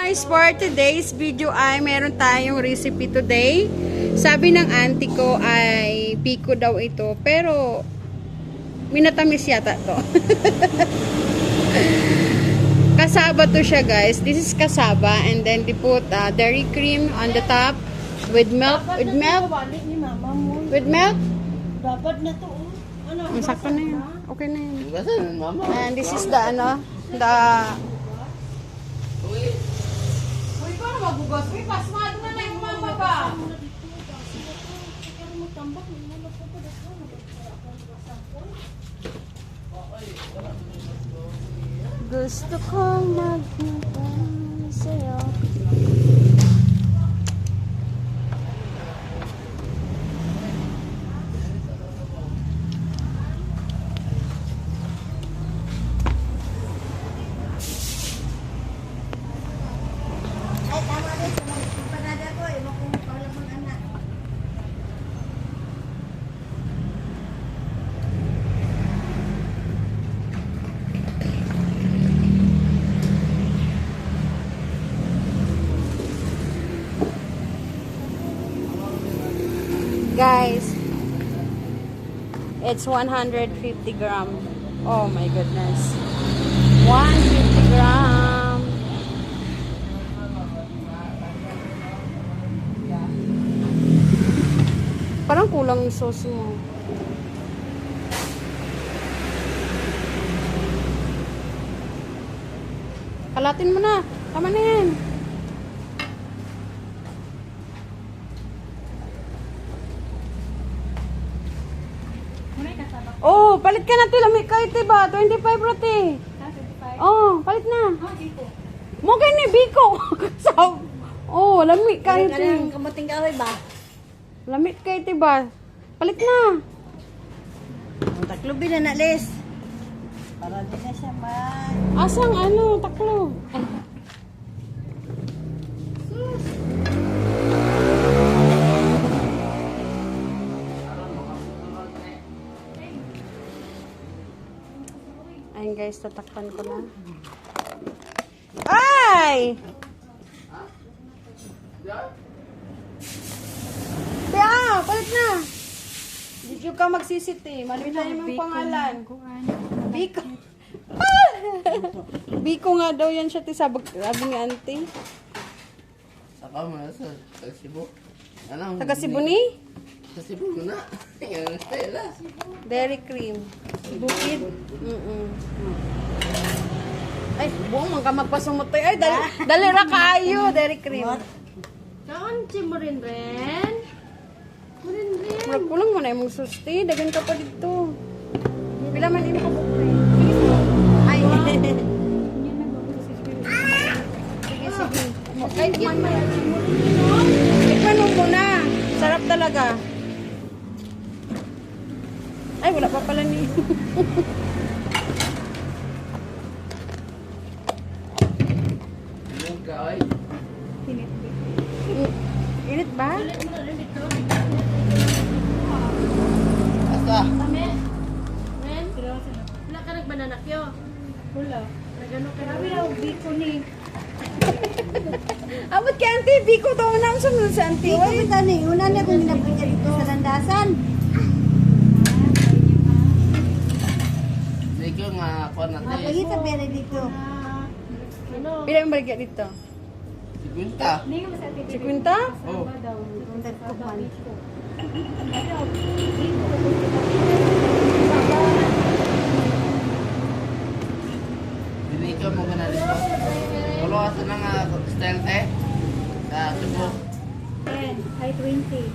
guys, for today's video ay meron tayong recipe today. Sabi ng auntie ko ay biko daw ito, pero minatamis yata to. Kasaba to siya guys. This is kasaba and then they put dairy cream on the top with milk. With milk? With milk? Dapat na to. Ano? Sakto na yun. Okay na yun. Mama. And this is the the Uy, paano magugas? Uy, pasmado na na yung mama ba? Gusto kong magpunta sa'yo. Ay, tama rin. Panada ko eh. Makumpala mga anak. Guys, it's 150 gram. Oh my goodness. 150 gram. Parang kulang yung sauce mo. Kalatin mo na. Tama na yan. Oh, palit ka na ito. Lamig ka ito ba? 25 rati. Oh, palit na. Mo kayo ni Biko. Oh, lamig ka ito. Ang kamuting kahoy ba? Lamig ka ito ba? Palit na. Ang taklubi na nalis. Para din na siya man. Asang ano, taklo. Ay. Ayun guys, tatakpan ko na. Ay! Kaya, palit na. Hindi ka magsisit eh. Mali na yung pangalan. Biko. Biko nga daw yan siya. Sabi ni auntie. Saka mo na sa Cebu. Ano? Taga Cebu ni? Sa Cebu mo na. Yan ang style ah. Dairy cream. Bukid. Ay, buong mga magpasumutoy. Ay, dali ra kayo. Dairy cream. Saan si mo rin rin? Mo rin rin. Magkulang mo na yung susti. Dagan ka pa dito. Pila man yung kabukri. Ay, sige, sige. Ay, yan man. Ikman mo na. Sarap talaga. Ay, wala pa pala ni. Yung kaoy. Init ba? Asa? Men? Wala ka nagbananakyo? Wala. Nagano ka namin ako biko ni. Abot kay auntie, Biko daw na ang sumunod sa auntie. Biko kita ni. Una na kung nabigyan dito sa landasan. Sige ko nga ako natin. Mapagita pera dito. Ano? Pila yung baligya dito? Sigunta. 50? Oh. Ang tagpuan. Dili ka mo na dito. Wala asa na nga style te. Sa Cebu. Ay 20.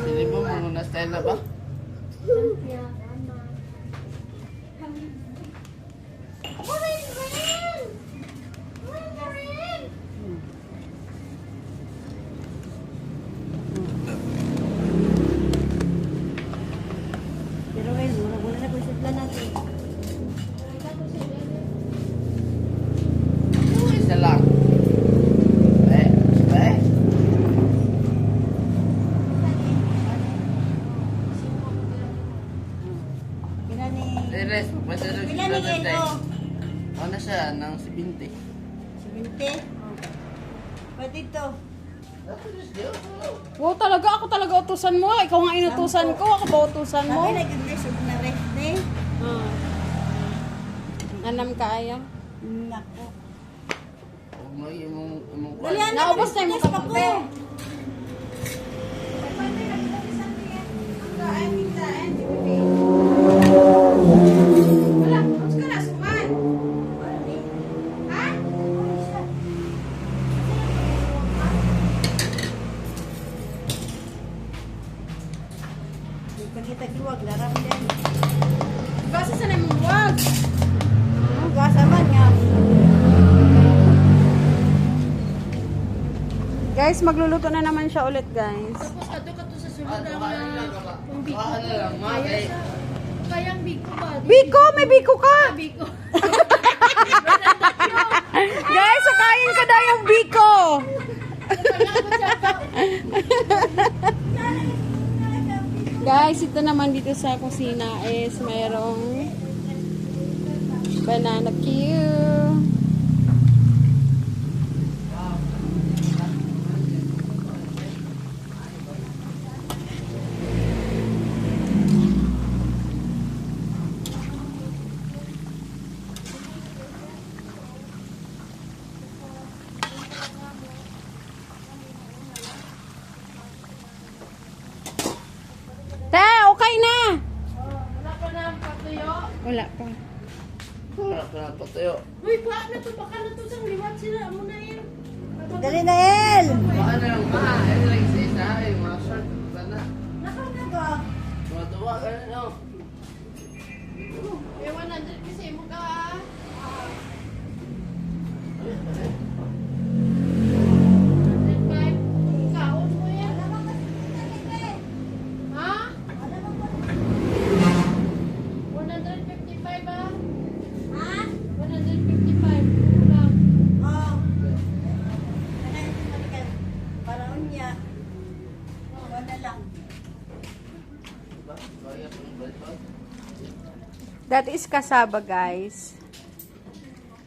Sili mo mo na style na ba? Pero eh, mura-mura na kung sitla natin. Isa lang. Eh, eh. Pwede ito. Wow, talaga. Ako talaga utusan mo. Ikaw nga inutusan ko. Ako ba utusan mo? Sabi na ganda siya na rest eh. Ah. Anam kaya. Nako. Huwag mo imong Dali na, Naubos na yung bilis pa kape. ko. Wala, tapos ka na, suman. Ha? Pagkita-giwag, larap din. Basta sa naman wag. Ang gasa man nga. Guys, magluluto na naman siya ulit, guys. Tapos ato ka to sa sulod Ano ang kung biko. lang, ma. Kaya sa kayang biko ba? Biko! May biko ka! Biko. Guys, sakayin ko daw yung biko! Guys, ito naman dito sa kusina is mayroong banana cue. Te, okay na! Wala pa na ang patuyo. Wala pa. Harap na patayo. Uy, pa na to. Baka na to sa liwat sila. Amo na yun. Dali na, El! Baka na lang, ma. Ano lang isa-isa. Ay, mga short. Baka na. Nakakagawa. Mga tuwa ka na, no? Eh, 100 kasi mo ka. Kaon mo yan. Ha? 155 ba? Ha? 155. Kulang. Oo. Paraon niya. Wala lang. Kaya kung balik. That is kasaba, guys.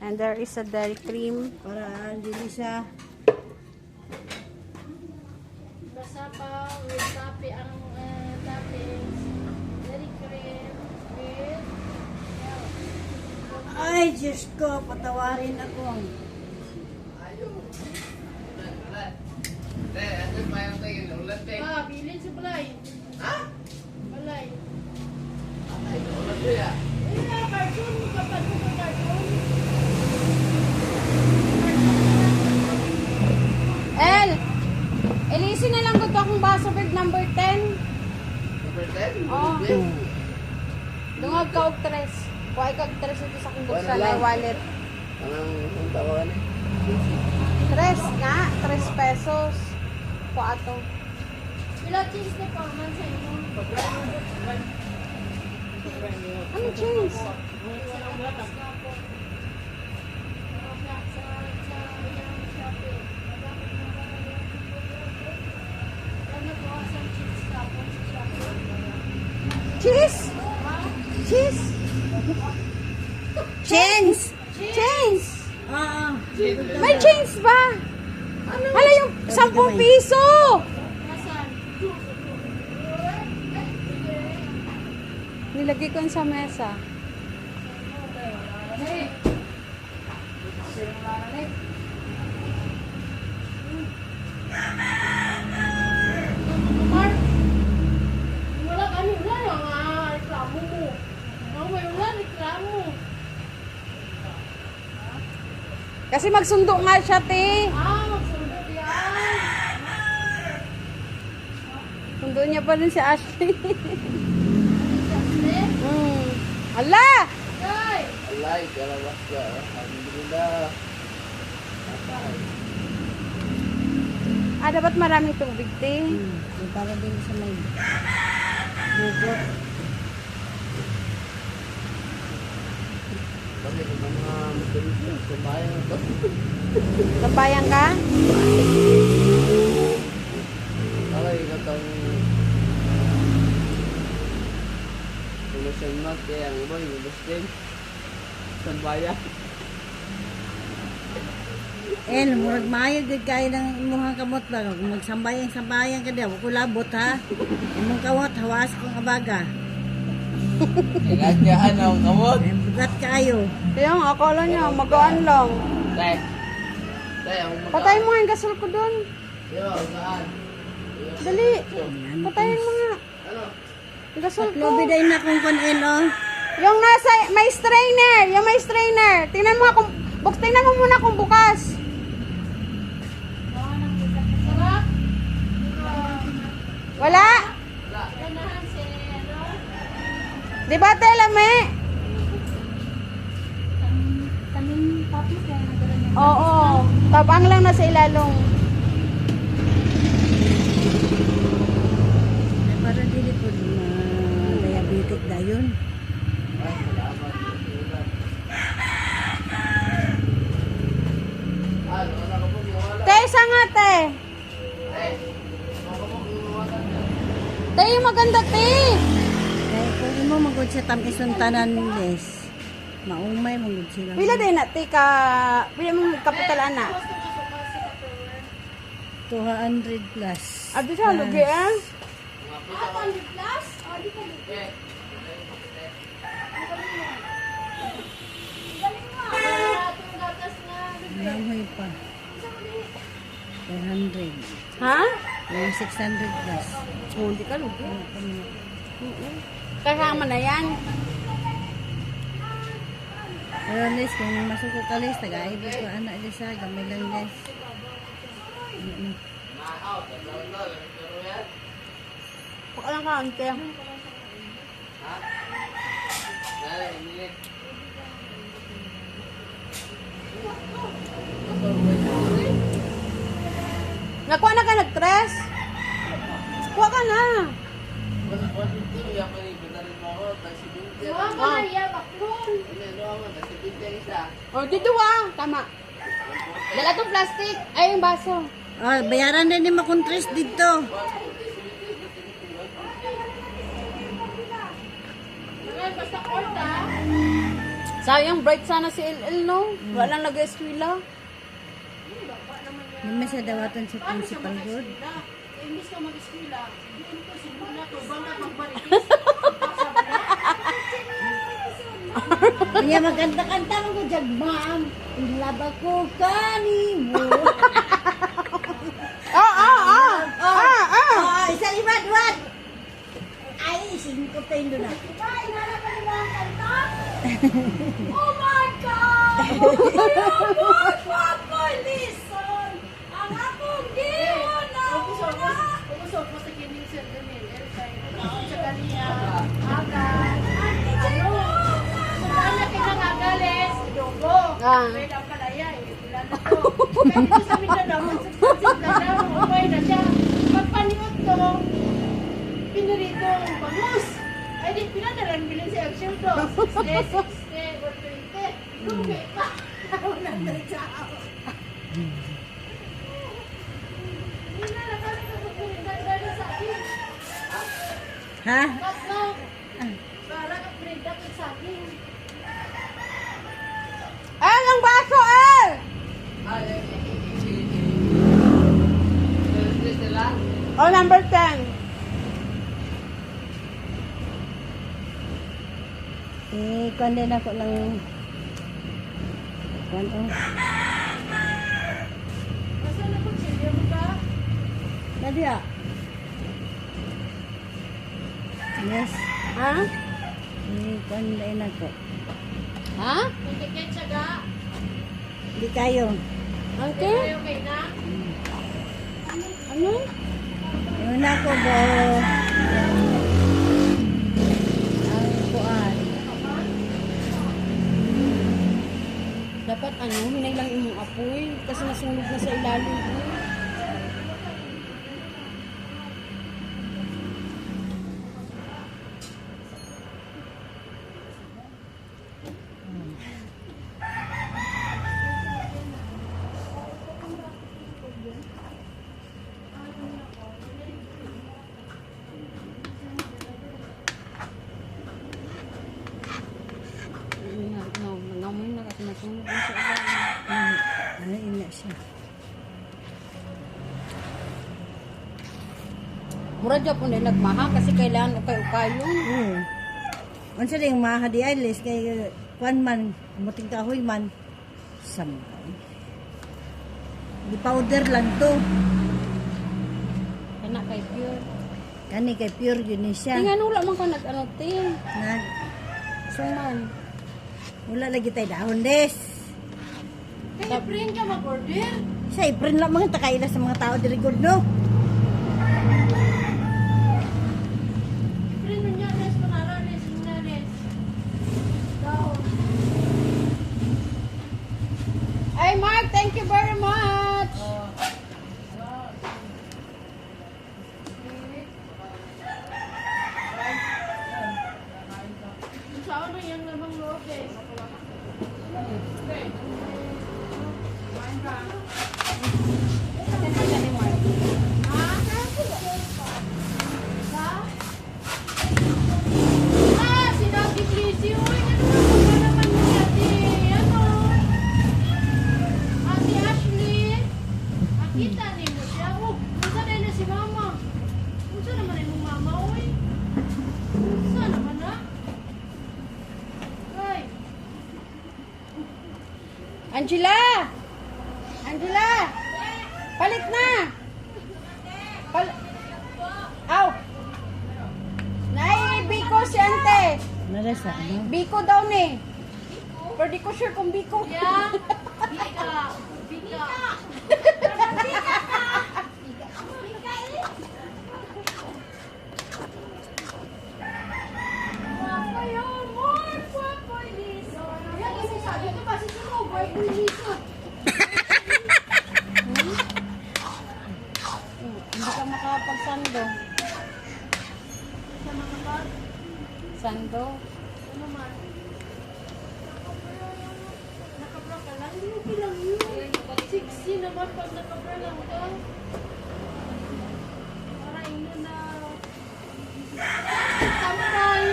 And there is a dairy cream. Para hindi siya. Basa pa with tape ang toppings. Dairy cream with milk. Ay, Diyos ko, patawarin ako. Ano pa yung tingin? Ulat eh. Ah, bilin sa balay. Ha? Balay. Ay, ulat siya. Eh, cartoon. Kapag mo ka cartoon. El! Elisin na lang ko to akong baso bag number 10. Number 10? Oo. Okay. Dungag ka og tres. Kuha ka og tres ito sa akong bulsa Wala na lang. wallet. Anong tawagan eh? Tres nga, 3 pesos. Kuha to. Pila cheese na pa man sa imo. Ano cheese? Cheese? Cheese? Chance! Cheese? Oo. May cheese ba? Hala yung 10 piso! Nilagay ko yun sa mesa. Mark, wala kami ulan ang reklamo mo. May ulan, reklamo. Kasi magsundo nga siya, te. Magsundot yan. Sundo niya pa rin si Ashley. Eh, Ala! Guy! Alay, kalawas ka. Alhamdulillah. Dapat maraming tubig, te. Yung para din sa may bugot. Bakit ang mga matulis sa bayan ito? Nabayang ka? Alay, katang tulisan mat kaya ang iba yung Muslim sa bayan. murag maayo gud kay ng imuhang kamot ba kung magsambayang ka daw ko labot ha. Imong kamot hawas kong abaga. Kailangan ang kamot. Bugat kayo. Kaya nga, akala niya, magaan lang. Tay. Tay, ang Patayin mo nga yung gasol ko doon. Yo, saan? Dali. Patayin mo nga. Ano? Yung gasol ko. Lobi day na kung kunin oh. Yung nasa, may strainer. Yung may strainer. Tingnan mo nga kung, tingnan mo muna kung bukas. Sarap. Wala? Ganahan si ano. Di ba, Telame? Kaming tapos kaya nagdala niya. Oo. Tabang lang nasa ilalong. Ay, para dili po diabetic dayon. Te, isa nga, te. Te, yung maganda, te. Kaya kung imo magud sa tamisun tanan les. Maumay magud sila. Pila din na, te, pila mo kapitalaan na. 200 plus. Abi siya, lugi eh. 100 plus? Oh, di ka lugi. Galing mo. Itong gatas nga. Langoy pa. 400. Ha? Yung 600 plus. Oh, hindi ka lugi. Kasama na yan. Pero les, kung masuko ka les, taga-ibig ko anak les ha, gamay lang les. Pakalang ka, ante. Nakuha na ka nag-tres? Kuha ka na. Mga Maria, baklon. Oh, dito ah. Tama. Dala tong plastic. Ay, yung baso. Oh, bayaran din ni makontres dito. Ngayon, basta korta. Sayang, bright sana si LL, no? Walang nag-eskwila. May sa dawatan sa principal good. Imbis ka mag-eskwela, doon ko simula ko, bangga magbaritis. Kaya magkanta-kanta mo ko dyan, ma'am. Ilaba ko kanimo. Isa lima, duwan. Ay, 5 tayo doon na. Ay, nalaman mo ang kanta? Oh my God! What for listen? Ang akong giyon na una. Pumusok mo sa kining Sir Demil. Sa kaniya. Agan. Ano? Saan na kinangagalis? Dogo. May daw kalaya. Ilan na to. Kaya ito sa Mindanao, magsipsip na daw. Okay na siya. Pagpaniot to, pinurito ang bangus. Ay, di pinadaran bilhin sa action to. 60, 60, or 20. Lupi pa. Wala na siya. Hindi na nakala ko kung dahil sa akin. Ha? Tatlo. Para ka pinagdak sa akin. El, ang baso, El! Oh, number 10. Kuhan din ako ng... Kuhan oh. Masa na po, chili mo ka? Tadi ah. Yes. Ha? Kuhan din ako. Ha? May tiket siya ga. Hindi kayo. Okay. Kayo kay na. Ano? Yun ako bo. Ang kuhan. Dapat ano, hinay lang imong apoy. Kasi nasunog na sa ilalim. Nangamoy na kasi nasunog na sa ilalim. Ano ina siya. Mura dyan po na nagmaha kasi kailangan ukay-ukayo. Unsa ding mahadi ay lis kay kuan man muting kahoy man sambay. Di powder lang to. Kana kay pure. Kani kay pure yun ni siya. Tingnan wala man ka nag-ano ting. Nag Suman. wala lagi tay dahon des. Kaya print ka mag-order. Sa April lang mga takaila sa mga tao diri gud no. Print mo niya, Nes. Panara, Nes. Ina, Nes. Daw. Ay, Mark, thank you very much. Saan na yan namang loob eh? Ah, sinabi Lizzie, uy, ano naman mo ate, ano? Ate Ashley, makita ni mo siya. Oh, unsa na si mama? Unsa naman yung mama, uy? Unsa naman na? Ay, Angela! Angela! Palit na! Aw! Nay, Biko si ante! Nara sa ano? Biko daw ni. Pero di ko sure kung Biko. yeah. Bika. Bika. Kayo, more Papoy Liso. Yan kasi sabi ko kasi sumubay ko Liso. Hindi ka makapagsando. Sa mga bag, Sando. ano man. Nakabra ka lang. Okay lang yun. 60 naman pag nakabra lang ka. Para ino na. Samurai.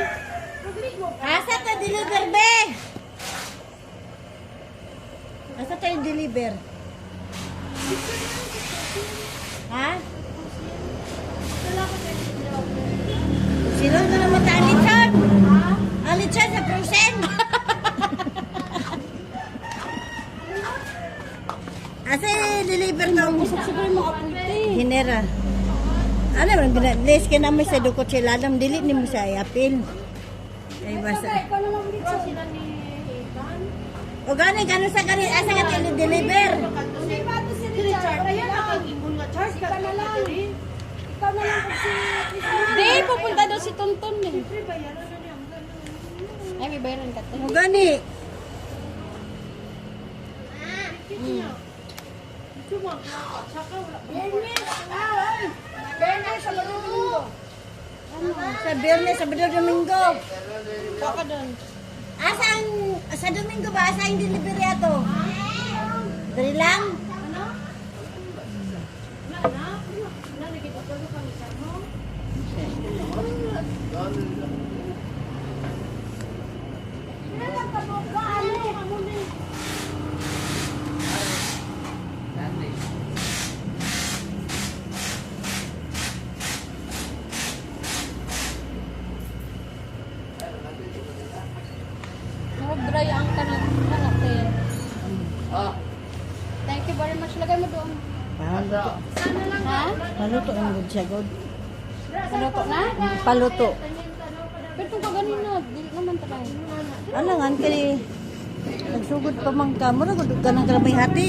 Rodrigo. Asa ta deliver be? Asa ta yung deliver? Ha? Wala ka tayo dito. Sino na naman ta Alitson? Ha? Alitson sa frozen. Asa deliver tong Siguro mo kaputi. Hinera. Ano man les ka naman sa dukot sila dam dili ni mo sa apil. Ay basta. Ikaw naman ulit sa sila ni Ivan. O gani kano sa kani asa ka deliver? Hindi ba ito si Richard? Ayan lang. Charge ka na lang. Ikaw na lang kung si Di, pupunta daw si Tonton eh. Siyempre, bayaran na niya. Ang gano'n. Ay, may bayaran ka O tayo. gani. Saka wala. Sa Biyernes, Sabado, Domingo. Kaka doon. Asang sa Domingo ba asa ang delivery ato? Dali lang. Ano? Wala na. Wala, nagkipagkalo kami sa mo. Wala ka mo ka. Ano? Ano na? Dry ang kanat eh. Ah, Thank you very much. Lagay mo doon. Sana lang. Ha? Paluto ang good siya, good. Paluto na? Paluto. Pero kung kaganin na, dili naman talaga. Ano nga, kani nagsugod pa man ka, mura gud ka ng kalamay hati.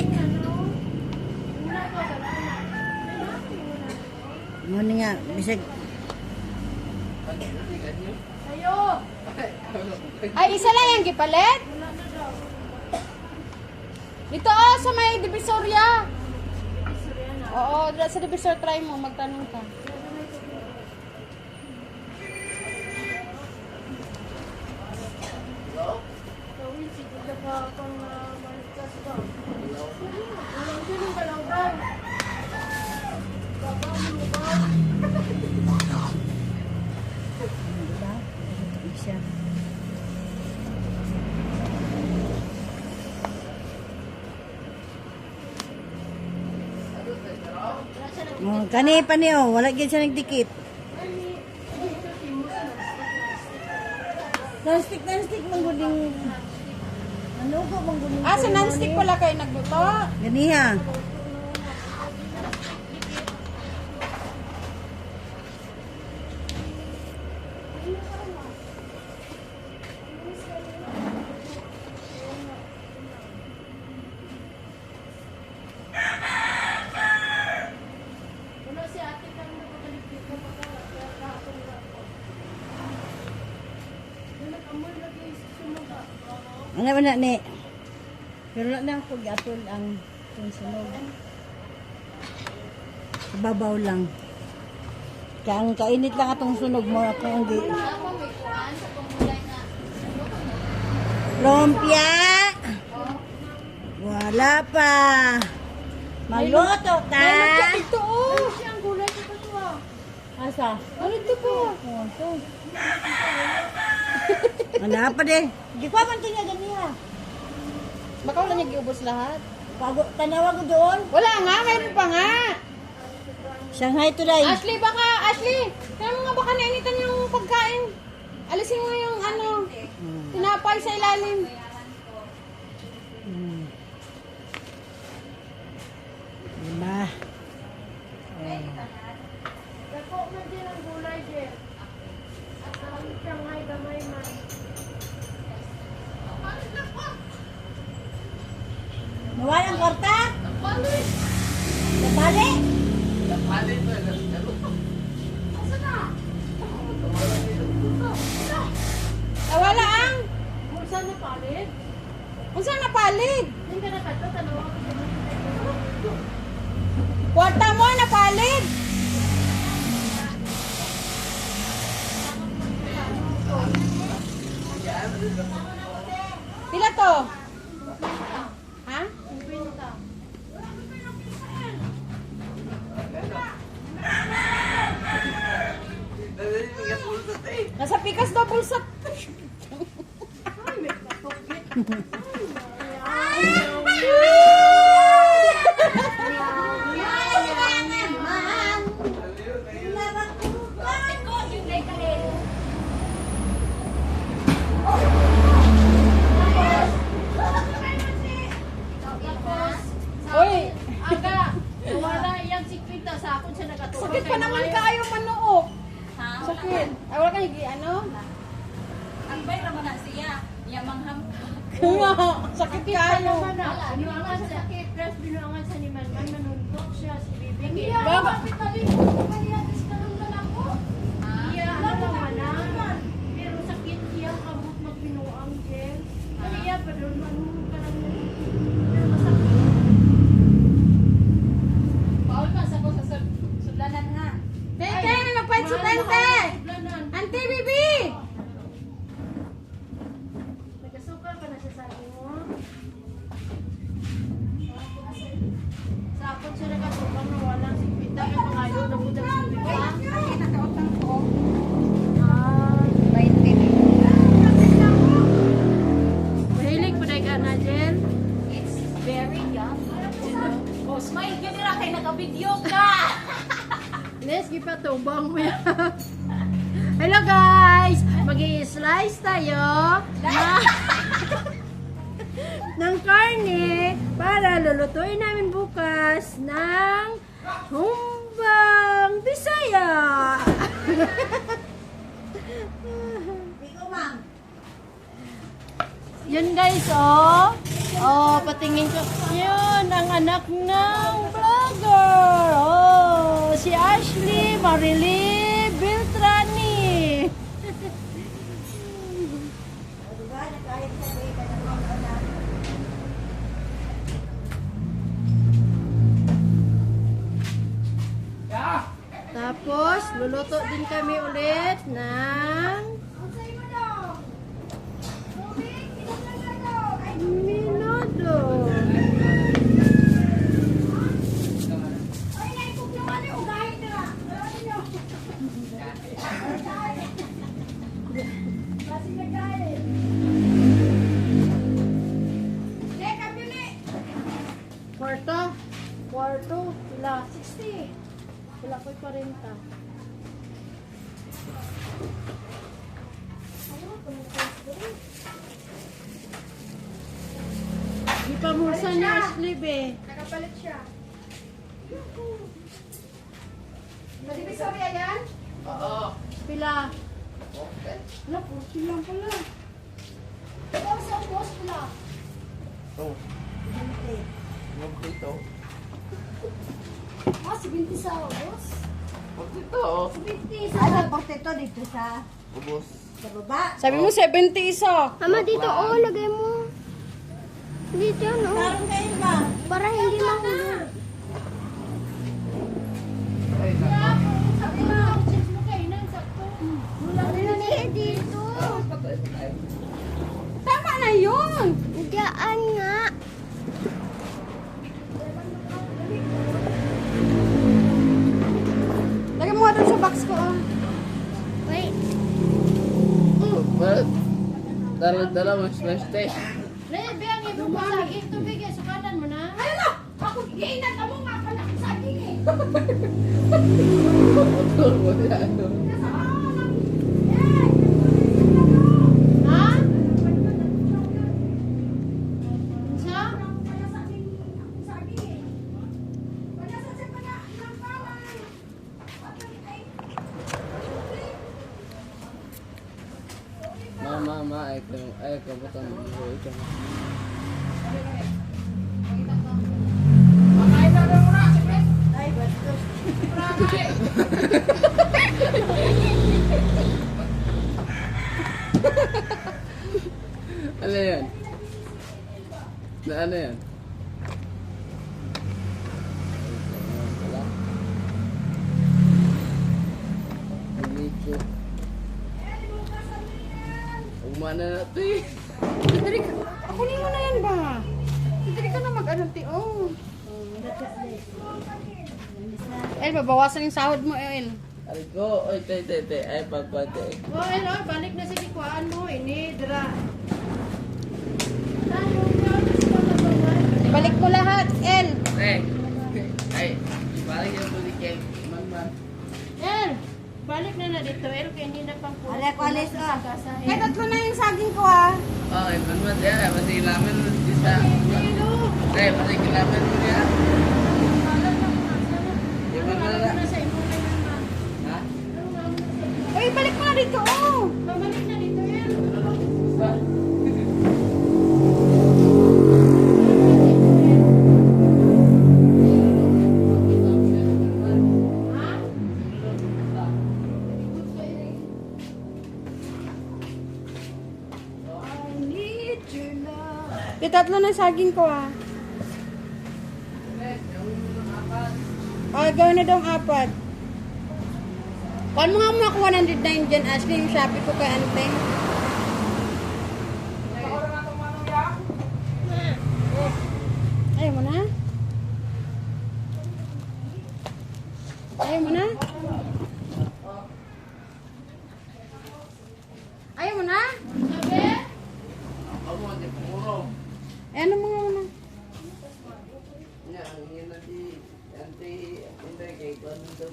Muna nga, bisag Ayo. Ay, isa lang yung gipalit? Dito sa may Divisoria. Oo, sa Divisor try mo, magtanong ka. Gawin si Gida ka pang marikas ba? Walang sinong kalanggan. Baba mo ba? siya. Kani pa niyo, wala gyud siya nagdikit. Non-stick mangguling. Ano ko mangguling? Ah, sa non-stick pala kayo nagluto. Ganiha. Ano ba na ni? Pero na ako gatol ang sunog. Babaw lang. Kaya ang kainit lang atong sunog mo ako ang gi. Lumpia! Wala pa. Maluto ka! Ito oh. Asa? Ano ito ko? Oh, ito. Wala pa de. Di ko man tingnan ganiha. Baka wala niya giubos lahat. Tanawa ko doon. Wala nga, mayroon pa nga. Shanghai today. Ashley, kaya mo nga baka nainitan yung pagkain. Alisin mo yung ano, tinapay sa ilalim. Diba? Dako man din ang gulay, Jer. At ang Shanghai gamay man. Nawala ang kwarta? Nabali? Palit mo yun. Wala ang. Mursa na palit. Kung saan napalig? Hindi ka nakato, tanawa ko sa mga. Kwarta mo, napalig. Pila to? Ha? Nasa pikas daw bulsa. Oy, Aga, wala iyang sikwita sa akon siya nagatulog. sakit pa naman kayo manuok. Sakit. Ay, wala kayo ano? Ang bay naman na siya, yamangham. Kaya, sakit kayo. Binuangan sa stress, binuangan sa ni Manman, manuntok siya si Bibi. Baba. Iya, ano naman pero sakit siya, kabut magbinuang, Jen. Kaya pa doon, manuntok ka lang na. Pero masakit. Paul ka sa ko sa sudlanan ha. Tete, may magpahit sa tente. Auntie Bibi. Nagasuka ka na siya sa mo. Sa akon siya nagasuka na walang sikwita. Kaya mga ayaw na po dahil sikwita. Nakautang ko. Ah, 20. mahilig po na ka na, Jen. It's very young. You know? Oh, smile ka nila kay naka-video ka. Nes, gipatubang mo yan. Hello guys! Mag-i-slice tayo ng karne para lulutuin namin bukas ng humbang Bisaya. Ikaw, ma'am. Yun guys, oh. Oh, patingin ko. Yun, ang anak ng vlogger. Oh, si Ashley Marily Beltrani. Diba? Nakahit sa data ng mga anak. Tapos, luluto din kami ulit ng Minado. Kwarto, sila 60. Sila ko'y 40. Di pa mursa ni Ashley, be. Nakapalit siya. Madivisoria yan? Oo. Pila. Okay. Wala, 40 lang pala. Ikaw sa boss pula. Oh. Huwag dito. Ah, 70 sa boss. Huwag dito. 70 sa... Ano, potato dito sa Ubus. baba. Sabi mo 70 isa. Mama, dito, oh, lagay mo. Dito yan, oh. Tarong kayo ba? Para hindi mahulog. Ay, nako. Sabi mo, check mo kayo nang sakto. Wala na dito. Patay, patay. Tama na yun. Diyan nga. Lagay mo nga doon sa box ko. Oh. Wait. Oh, ba't? Dala mo smash tape. Lebe, ang ibang masaging tubig, eh. Sukanan mo na. Ayun na! Ako, giinat ka mo nga pala ang saging, eh. Motor mo na ano. Ha? Sa? Mama, ay ka butang buhay ka. Ay, bastos. Ano yan? Na ano yan? Wala. Nagliko. Umana na ito eh. Dali ka. Kunin mo na yan ba? Dali ka na mag-ano, oh. El, babawasan yung sahod mo, El. Ay ko, oy, te, ay pagpate. Oh, hello, balik na sa kikuan mo. Ini, dira. Ibalik mo lahat, El. Ay, balik yung tuloy kay man. El, balik na dito. El, kaya hindi na pang puno. Alek, alis, ah. Kasa, Kaya tatlo na yung saging ko, ah. Oh, ay man, ya, pasti laman bisa. Eh, pasti laman dia. Di mana lah? Hah? Uy, balik mo na dito, oh. Babalik na dito, El. Di tatlo na yung saging ko, ah. Gawin na daw ang 4. Kuhan mo nga muna ako 109 dyan, Ashley, yung Shopee ko kay Ante. Ayaw mo na? Ayaw mo na? Ayaw mo na? Kamu di puro. Eh, ano mo nga muna? Ya, ini nanti hindi kay kuan daw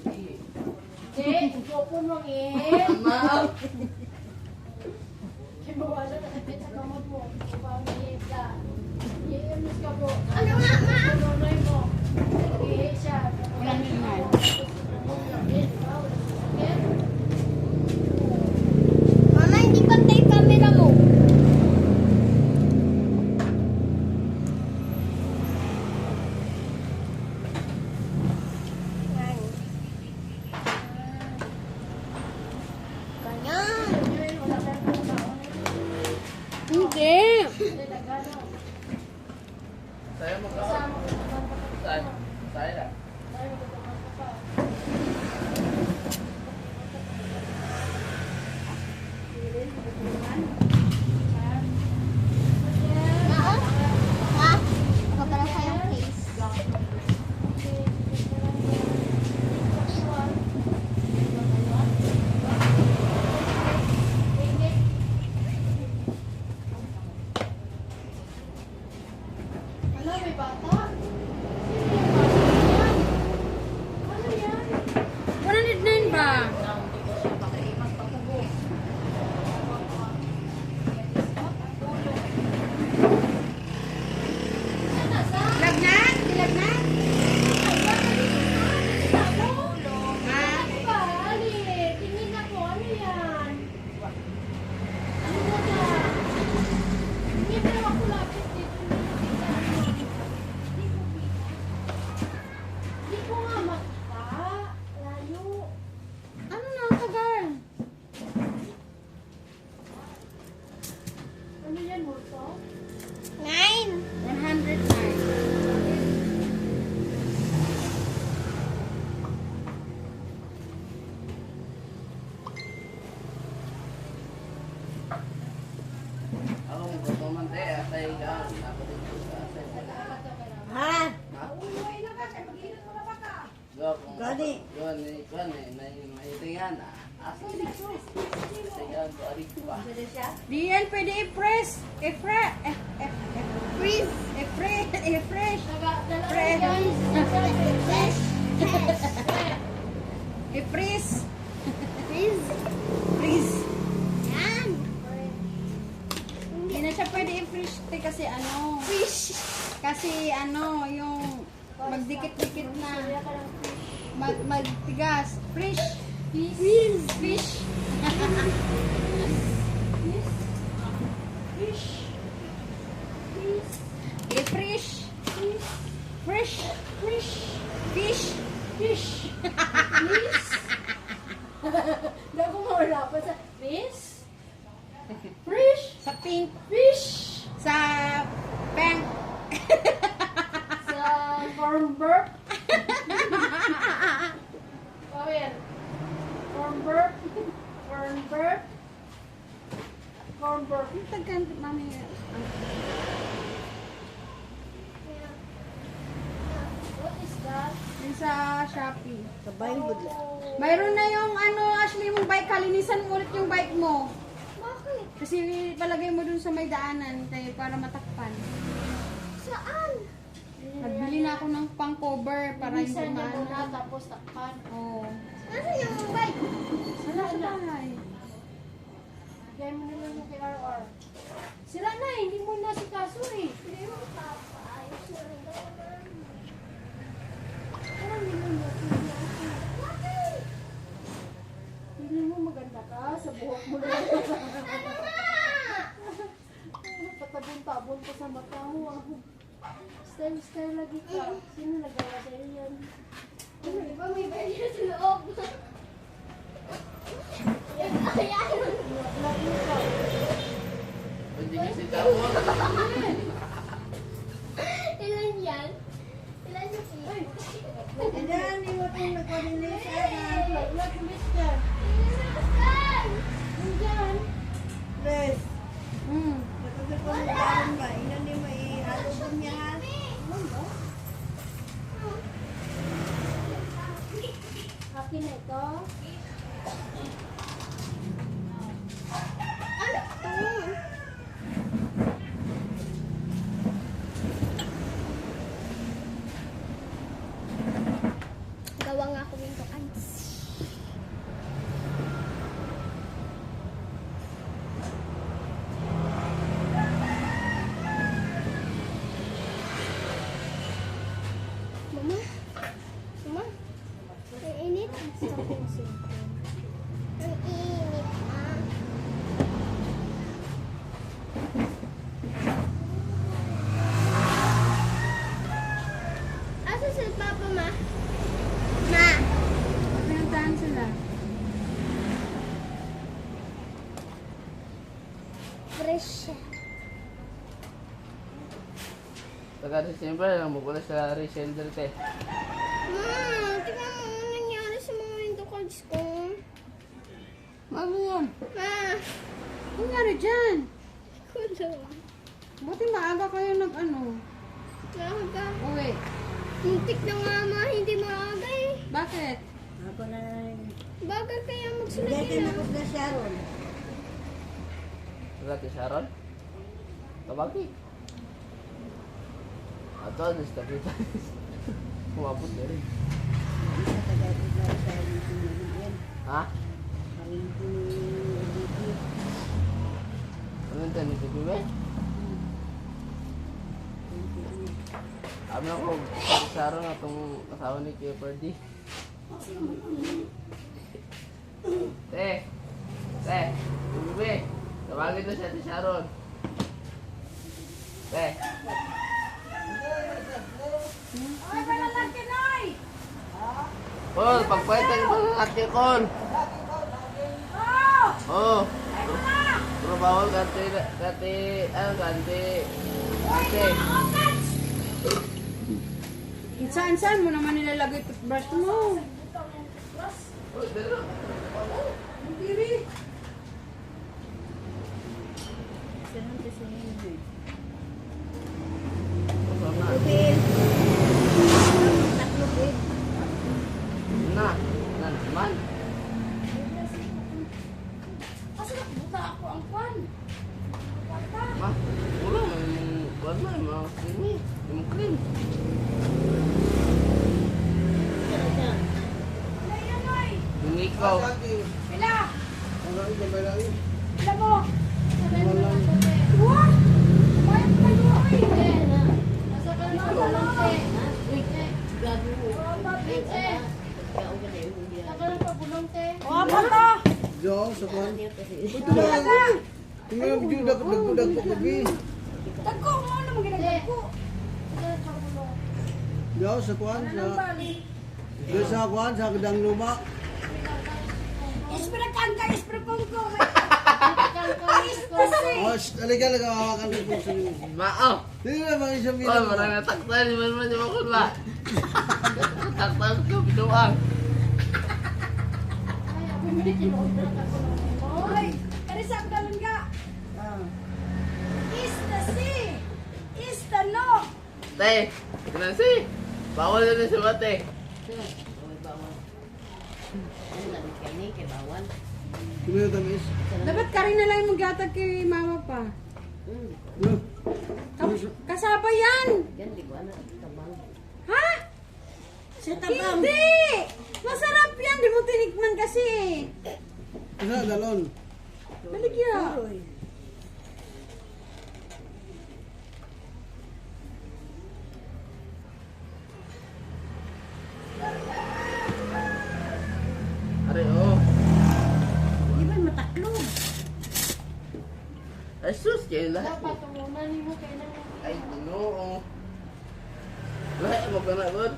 Eh, upo mo, El. Mama. Mawala na kasi sa kamot mo. Pamihit ka. I-emis ka po. Ano nga, ma? Nanay mo. Nag-ihi siya. Wala naman. Mama, hindi pantay camera mo. Ganyan. Hindi. Saya mau kasama. Saya lah. Ma, ako pala sa'yong case. Wala, may bata. Gani. Kuan may tingan. Asa dito? Saya ko ari ko ba. Diyan pwede i-press. Freeze. I-fresh. Fresh. I-freeze. Freeze. Freeze. Yan. Hindi na siya pwede i-fresh kasi ano. Fish. Kasi ano, yung magdikit-dikit na. Magtigas. Fresh. Freeze. Fish. I-fresh. Fresh. Fish. Fish. Hindi ako mawala pa sa fish. Fish. Sa pink. Fish. Sa pink. Sa corn burp. Kawin. Corn burp. Corn burp. Corn burp. Tagan, mami. What is that? Yung sa Shopee. Kabayin mo lang. Mayroon na yung ano, Ashley, mong bike. Kalinisan mo ulit yung bike mo. Bakit? Kasi palagay mo dun sa may daanan tayo para matakpan. Saan? Nagbili na ako ng pang-cover para hindi Bilisan niya muna maano. tapos takpan. Oo. Nasaan yung bike? Sana sa bahay. Gaya mo naman yung kay RR. Sila na, hindi mo na si Kaso eh. Hindi mo papaayos na rin naman. Parang hindi mo na Bakit? Hindi mo maganda ka sa buhok mo lang. Patabon-tabon ko sa mata mo. Style lagi ka. Sino nagawa sa'yo yan? Ano, di ba may barya sa loob? Ayan. Lagi ka. Pwede kasi daw. Ilan yan? Ilan yung fee? Diyan, di mo itong nagpalinis. Lag ulit ka. Saan? Nandyan. Please. Hmm. Kapag ko ng daan ba, inan di mo ihalo ko niya ha. Akin na ito. Ano to? Gawa nga ako yung tokans. Mama? Mama? Ang init. Ang init, ah. Asa si Papa, ma? Ma! Pinuntahan sila. Fresh siya. Taga-December lang mo pala sa reseller te. Ma, tingnan mo ano nangyari sa mga window cards ko. Ano yan? Ma! Ano nangyari dyan? Kulo. Buti maaga kayo nag-ano. Maaga. Uwi. Muntik na nga, ma. Hindi maaga eh. Bakit? Ako na Bagal kaya magsulat Dito yun na ah. ko na Sharon. Taga Sharon? Tabagi. Ato, nista kita. Kumabot na rin. Tagay ko na Sharon yan. Ha? Ang hindi. Ano yung tayo nito, Bime? Amin ako, sa Sharon na itong kasawa ni Kuya Ferdy. Te! Te! Bime! Tawagin na siya si Sharon. Te! Ay, panalag ka, Noy! Kol, pagpwede ng mga ate, Kol! Oh! Oo! Pero bawal ganti, Saan mo naman nilalagay toothbrush mo? Uy, dala. Saan kasi hindi. Masama. Lupin. Tatlo din. Na naman. Asa na buta ako ang kwan? Bata. Ma, wala yung kuwan na, yung mga sini, yung cream. Ayan, oy. Yung ikaw. Pila. Pila mo. What? Bayad ka mo, oy. Nasa ka na bulong, te. Nasa ka bulong, te. Oh, bata! Jauh sekolah. Tinggal budak budak lagi. Dagko mo ano mo ginagdagko? Jauh sekolah sa desa kuan sa gedang rumah. Espera kangka, espera kongko. Oh, talaga nagawakan ko sa inyo. Mao. Hindi na mga isang Oh, bilang. marang nataktan, di man man yung makon ba? Taktan ko, binuang. Oy, kani sa dalan ka. Is the sea. Is the no. Te, kinasi. Bawal na rin si Mate. Kaya tamis. Dapat ka rin na lang yung maggatag kay mama pa. Kasaba yan! Ha? Sa tabang. Hindi! Masarap yan! Di mo tinikman kasi. Isa dalon. Baligya. Are, oh. Di ba mataklog? Ay, sus, kayo lahat. Dapat tumunan mo kay nang Ay, ginoo. Lahat mo ka na, bud.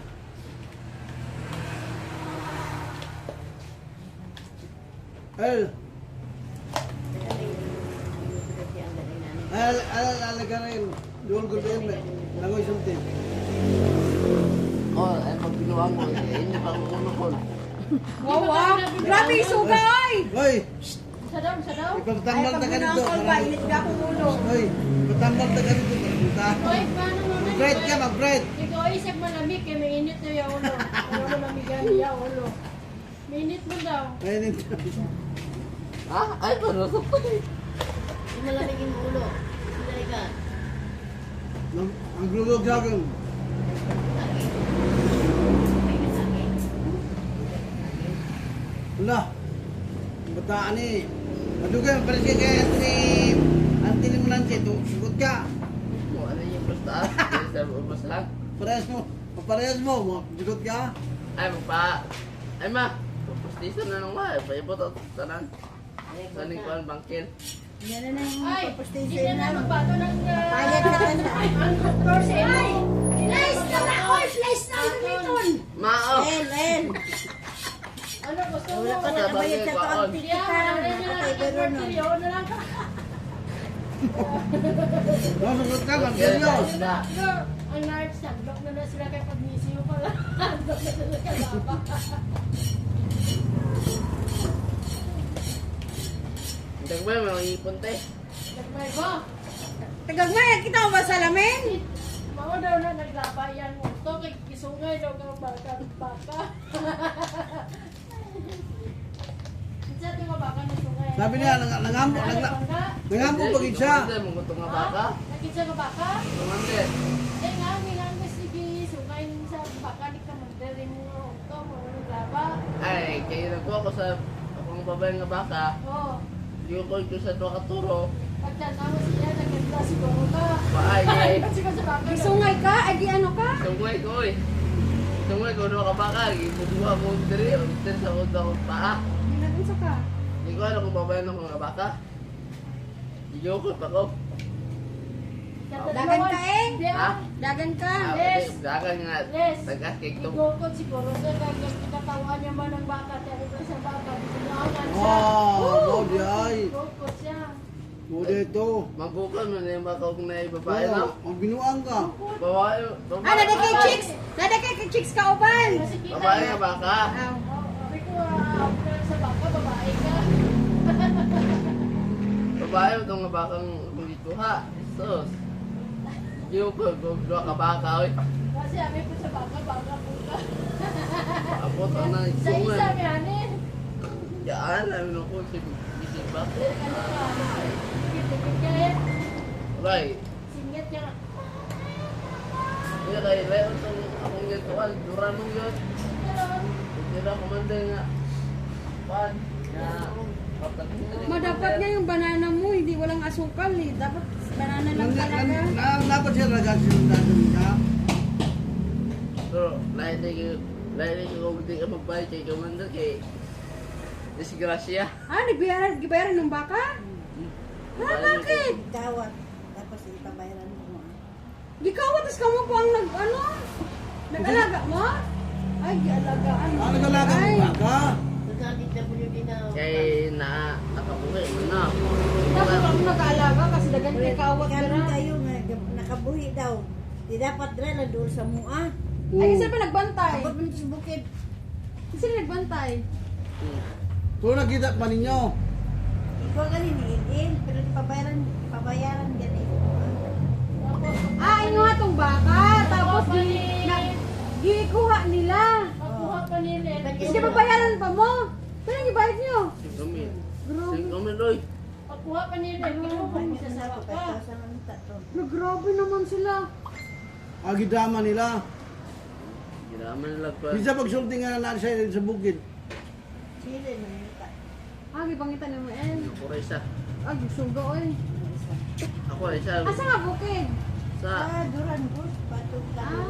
El. Alagarin. Doon ko din. Langoy something. Oh, ay, pag binuang mo, hindi pa ako kumukon. Wow, wow! Grabe yung suga, oy! Hoy, sa daw. ipagtambal Ay, ta pag ganito. binangkol ba, init ka akong ulo. Hoy, ipagtambal ta ganito. Punta. Oy, paano mo na? Mag-bread ka, mag-bread. Ikaw isip malamig kay mainit na yung ulo. Ano malamigan niya ulo. Mainit mo daw. Ayun. Ha? Ay, panusok ko eh. Malamigin mo ulo. Sandali ka. Ang grulog sa akin. Wala. Bataan eh. Madugan, pares ka kay Anthony Mulanche. Sugot ka. Kung ano yung prostaan, yung sa ubos lang. Parehas mo. Sugot ka. Ay, magpa... Ay, ma. Pustisan na nung ma. Paibot at tanan. Saning ko ang bangkin. Yan na yung Ay, pagpastation hindi na na. magbato ng... Payag na ka na. Ay, place na na! Oy, place na ang gamiton! Mao! El. Ano gusto mo? Wala ka na kabayad sa taon. Kaya, ano na lang, Nakatay ang video na lang. Sugot ka, mag-serious. Ang nards, nag-block na sila kay Pagnisio pala. Block na sila kay Baba. Hindi ba, mga ipon te. Nagmay ba? Tagagmayag kita mo ba sa lamin? Mga daw na naglaba yan mo. Ito kay kisungay daw ka baka. Isa ito nga baka na sungay. Sabi niya, nangambo pag isa. Tumande, mga ito nga baka. Nakita ka baka? Tumande. Eh nga, minang sige, sungay sa baka ni Kamandere mo. Ito, mga naglaba. Ay, kayo nagkuha ko sa akong babae nga baka. Oo. Yung ko ito sa ito katuro. Pagtanaw siya, naganda siguro ka. Paay, Kasi ka sa baka. Isungay ka? Ay di ano ka? Tunggoy ko eh. Tunggoy ko ano ka baka. Ibubuha mo diri. Diri sa unta ko paa. Ginagunsa ka? Hindi ko alam kung babae ng mga baka. Iyokot ako. Dagan ka eh? Hindi Ha? Dagan ka? Yes. Dagan nga. Yes. Tagakik to. Igukot siguro ka kakatawan niya man ng baka. Pero ba sa baka, binawangan siya. Wow, di ay. Igukot siya. Bude ito. Magbukan mo na yung baka kung na babae na. Ang binuang ka. Babae. Ah, nada kay chicks! Nada kay chicks ka uban! Kasi kita Babae niya. nga baka. Aw. Sabi ko, sa baka, babae ka. Babae mo itong bakang dito ha. Sus. Yung ko, ka baka. Oy. Kasi sabi ko sa baka, baka po ka. Tapos ang Sa isa nagsungan. ganin. Yaan, alam mo ko si Bisiba. Dikit-dikit kaya. Right. Singit niya. Kaya kay Leo itong akong gituan, duranong yun. Hindi na kumanda nga. Pan. Nga. Dapat nga yung banana mo, hindi walang asukal eh. Dapat banana lang talaga. Dapat siya ragat sinundan niya. Pero, lahat na kung hindi ka magbayad kay Commander kay disgrasya. Ah, nagbayaran ng baka? Ah, bakit? Gawat. Tapos ipabayaran mo. Gikawa, tapos kamo po ang nag-alaga mo? Ay, gialagaan mo. Ano nagalaga Ay, mo baka? Kay nakabuhi mo na. dapat ako nag-aalaga kasi dagan kay kawat ka Karon na. kayo nga nakabuhi daw. Di dapat dra na doon sa mua. Ay, kasi pa nagbantay. Abot mo sa bukid. Kasi nagbantay. So nakita pa ninyo. Ikaw ganin ni pero pabayaran gani. Ah, ino nga tong baka. Tapos gikuha nila. Makuha pa nila. Hindi babayaran pa mo. Kailan yung bayad nyo? 5,000 oy. Makuha pa nila. Kinuha mo sa Sa baka. Grabe naman sila. Agidama nila. Ginaman nila pa. Bisa pagsulti nga na sa bukid. Chile na nita. Ah, gipangitan na mo eh. Ako rin isa. Ah, suga oy. Ako rin isa. Asa nga bukid? Sa Duran bus patog ka Ah.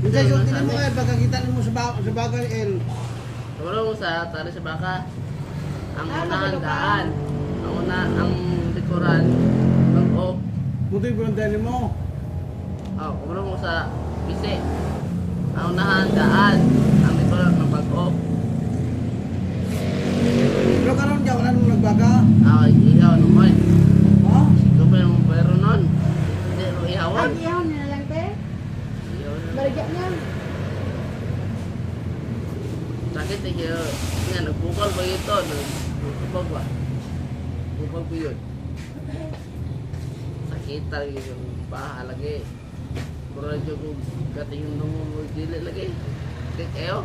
Bisa sulti mo kay pagkakita mo sa bakal el. Tumulong mo sa tali sa baka. Ang Ah, unang magulo ka. daan. Ang likuran. Ang off. Buti ko ng mo. Tumulong mo sa bisi. Ang unahan daan. Ang likuran ng pag-off. Pero karon diya wala nung nagbaga. Ihaw naman. Ha? Ito pa yung pero nun. Hindi mo Ay, ihawan. iyaw nila lang te. Ihaw na. Baligya niya. Sakit eh kaya. Nga, nagbukal ba ito? Nagbukal ba? Bukal ko yun. Sakit talaga yung paha lagi. Pero medyo kung katingin nung dili lagi. Sakit kayo.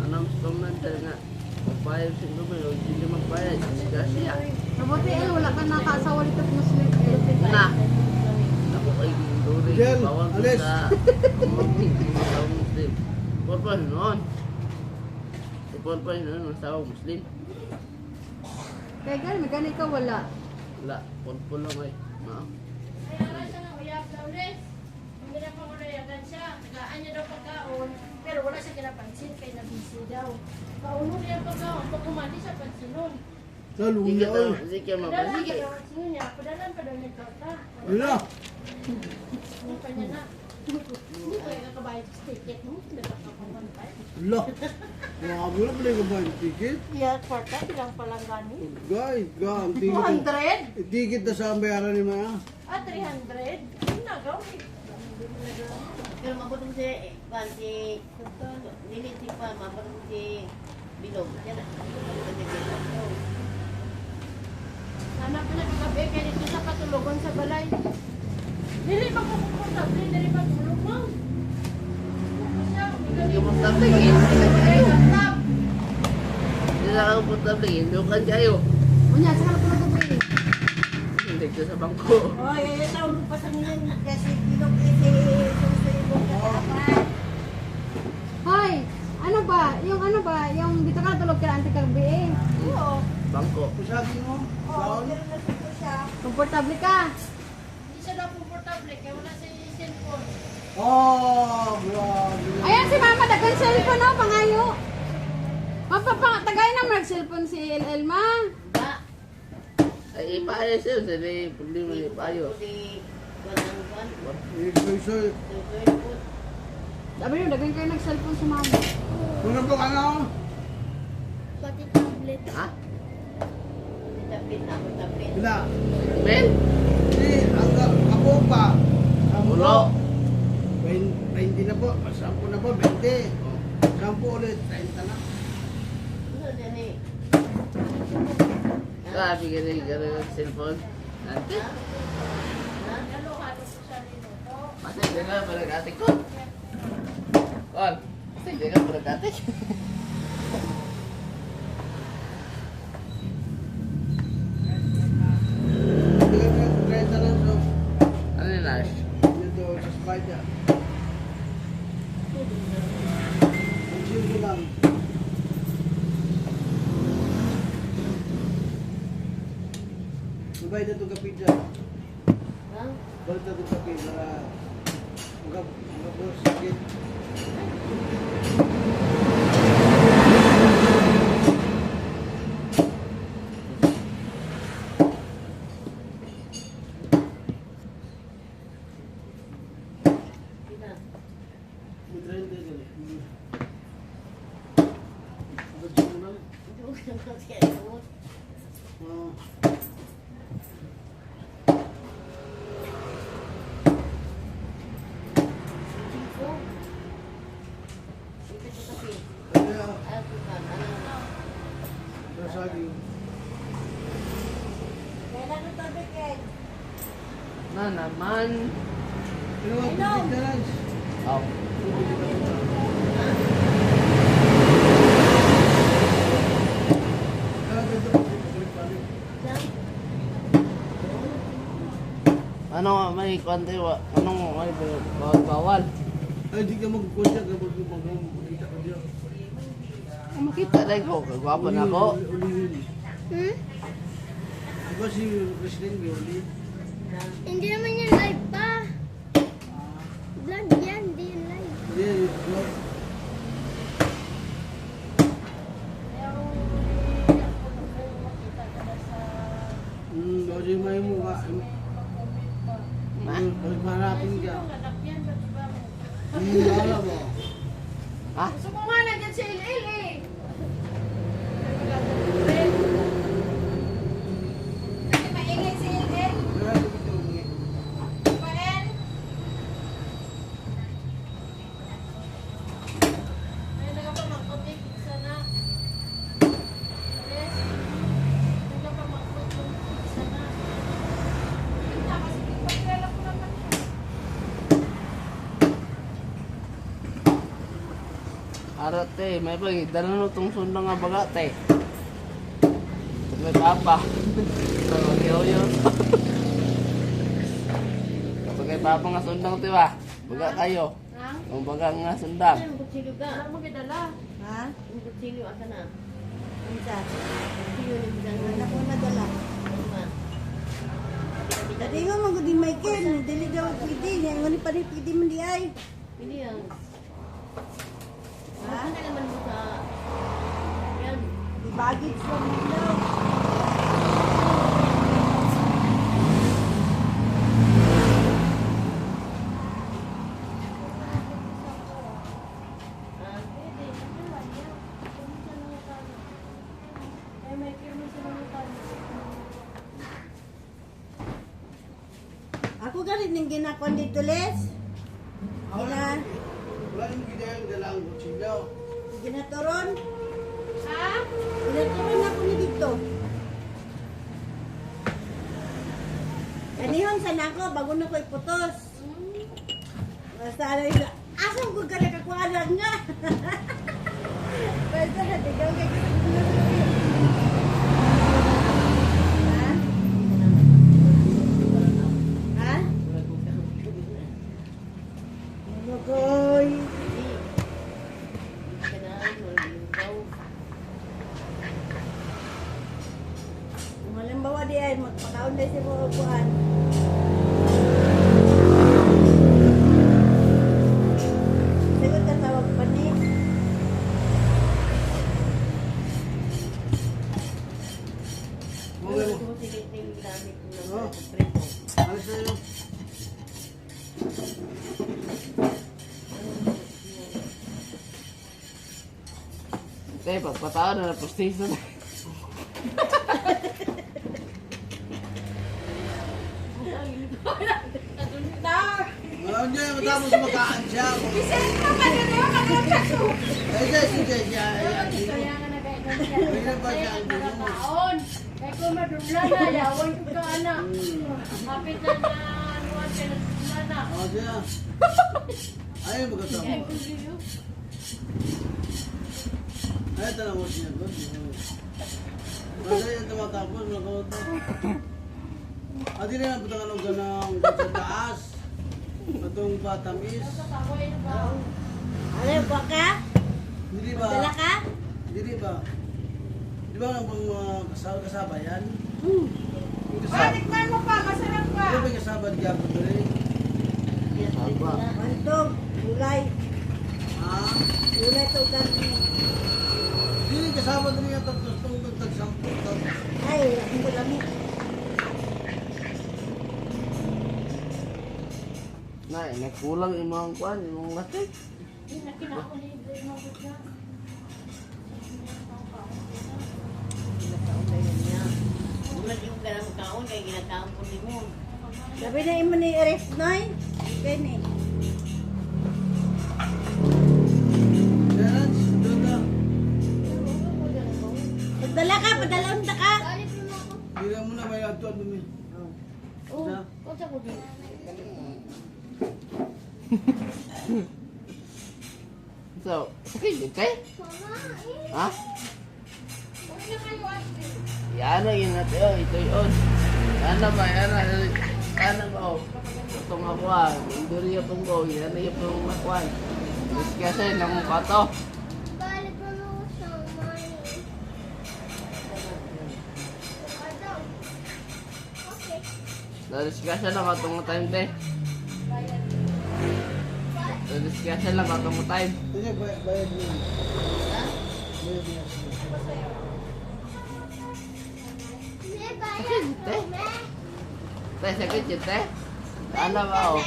Anong stoman nga. Magbayad sa lumen o hindi magbayad. Kasi Mabuti eh, wala ka nakasawa dito sa Muslim eh. na. Ako ay ginduri. Jel, Bawal ko alis. sa mga Muslim. Porpal noon. Porpal noon ang tao Muslim. Kaya gano'n, magkano ikaw wala. Wala, porpal lang ay. Kaya nga siya nga uyab daw les. Hindi na pa ko nayagan siya. Tagaan niya daw pagkaon. Pero wala siya kinapansin kay nabisi daw. Pauno niya pagkaon. Pag kumandi siya pansinon. Sa Hindi luya ka oy. hindi ka Padalan mabasig. pa daw ang sino niya. Padalan pa daw niya torta. Wala. Ano pa niya na. Hindi ko yung kakabayad sa ticket mo. Nagkakakuman pa. Wala. Mga wala pala yung kabayan ticket. Yeah, torta. Bilang palang gani. Guys, ang ticket. 200? Ticket na sa bayaran ni Maya. Ah, 300? Ano na gawin? Pero mabutong si niliti pa, mabutong si Bilog. Yan na. Anak na kagabi, kaya dito sa patulogon sa balay. Dili pa ko komportable, dili pa tulog mo. Hindi mo tabligin. Hindi na ako po tabligin. Dukan kayo. Unya, saka na pala gabi. Hindi ka sa bangko. Oh, yaya taon pa sa ngayon kasi bilog iti susuibong katapan. Hoy, ano ba? Yung dito ka tulog ka ante kagabi eh. Oo. Bangko. Pusagin mo. Oo, Down. pero nandito siya. Komportable ka. Hindi siya daw komportable, kaya wala sa cellphone. Oh, grabe. Ayan si mama, dagan cellphone oh, pangayo. Tagay na mag-cellphone si Elma. Ba? Ay, ipaayos yun. Sili, problema ni ipaayos. Di walang kwan. Isoy. Susuibot. Sabi niyo, dagan kayo nag-cellphone si mama. Kung po ka na. Pati tablet. Ha? Tapit na ako, tapit. Bila. Ben? Di, ako pa. Ulo. 20 na po. 10 na po. 20. 10 ulit. 30 na. Ano dyan eh? Sabi ka rin, gano'n yung cellphone. Ante? Masay din ka palagati ko. Kon, masay din ka palagati. Hindi ka 30 lang, so. Ano yung Nash? Yun doon sa Spider. Ang silbo lang. Subay na ito ka pizza. Ha? Balik na ito ka pizza. Mga boss, sige. Kita. Mag-rent din yan eh. Mag-rent mo lang. Ito ang kasi ano. Ah. Ito. Ito sa kape. Kaya, Ay, bukan. Ano? nasagi. Kailan ang tabi kay? Na naman. Pinuha ko pizza lunch. Oh. Kaya ganito ko balik-balik. Ano may konti wa? Anong may bawal? Ay, di ka mag-contact kapag magkita ka diyan. Makita lang ko, kagwapo na ako. Uli. Hmm? Diba si President Uli? Hindi naman yan live pa. Vlog yan, hindi yan live. Hindi, vlog. Kasi may mukha. Pag marapin ka. Alam mo. Ha? Gusto ko nga nandiyan si LL eh. Kasi maingay si LL. Kaya ito ito uwi. Pael. Ay, nagpamangkotik sana. Yes. Nagpamangkotik sana. Hindi kasi pagkala ko naman. Arate, may pag dala no tong sundang nga bagate. Ito may papa. Ito mag-yoyo. Ito kay papa nga sundang tiba. Baga kayo. Ha? Ang baga nga sundang. Ang kutsilyo ka. Alam mo gidala. Ha? Ang kutsilyo, asa na? Ang sa? Kutsilyo ni Bidang. Anak ko nadala. Ano ba? Dati nga magudi Michael, dili daw pwede. Ngayon pa rin pwede man di ay. Hindi yan. Ha? Ano naman mo sa... Yan. Di baggage lang mo daw. Ah, Ay, may kirmo sa mga tao. Ako galit ng ginakon dito, Les. Gina, Wala yung ginayang dalang kutsilyo. ginaturon. Ha? Ginaturon ako ni dito. Kanihon sa nako, bago na ko iputos. Basta ano yun, asam ko ka nakakualan nga. Basta natigaw kay Ha? Ha? Ano koy? kailangan mo yung daw. Kung halimbawa di ay magpakaon na si mga kuhan. Sagot ka tawag pa ni. Mga Ano mo siliting gamit mo ng Oh. preto? alas na yun. Okay, pagpataon na na postiso na. Ngayon niya, matapos makaan siya. Isend mo ka na naman magkakaso. Ay, siya, siya, siya. Kaya nga nagkainan siya. Kaya ba siya Kaya ang ang gulo? nagkakaon. Kaya ko madula na, yawan ko ka anak. Hapit na na, anuan ka na madula na. Oh, siya. Ayaw magkasama. Ayaw talaga mo siya. Masaya yung tumatapos, magkawad na. At hindi na punta ka nung ganang sa taas. Itong batamis. Ano ba ka? Hindi ba? Dala ka? Hindi ba? Di ba ang kasaba yan? Yung kasaba. Balikman mo pa, masarap pa. Di ba yung kasaba di Gapo to rin? Aba. Mantog, gulay. Ha? Gulay to karne. Hindi kasaba din yung itong tagsampu. Ay, ang bulami. Na, nagkulang yung mga kwan, yung mga latik. Ulat yung ganang kaon, kaya ginataon ko ni mo. Sabi na imo ni Eres Noy. Kani. Yan, doon na. Padala ka, padala unta ka. Hindi mo na may atuan mo. Oh, kotsa ko din. So, okay, dito ha? Yan na yun natin, oh, ito yun. Yan na ba, yan na. Yan na ba, oh. Itong akuan, induri yung tunggo, yan na yung pong akuan. Tapos kasi, namukha to. Tapos kasi lang katong time, te. Tapos kasi lang katong time. Ito niya, bayad mo. Bayad niya. Sakit, te. Te, sakit yun, te. Ano ba, oh?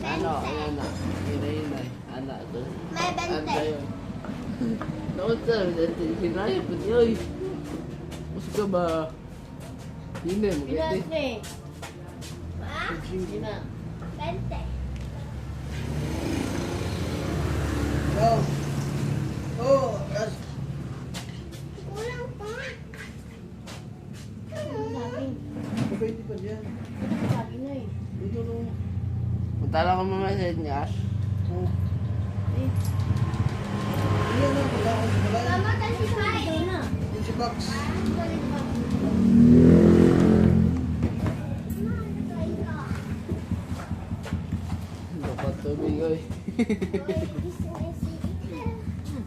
Ano, ayan na. Hinay. Ano, ito. May Ano yun? Naon sa, hinay, pati, oy. Mas ka ba? Hindi, maganda. Pinas ni. Sina. Oh. Oh, yes. Pwede pa diyan. Sabi na eh. Ito no. Punta lang ako message niya. Oh. Ilan na pala ako sa balay? Ikaw na. Si Box. Dapat tubig, oy.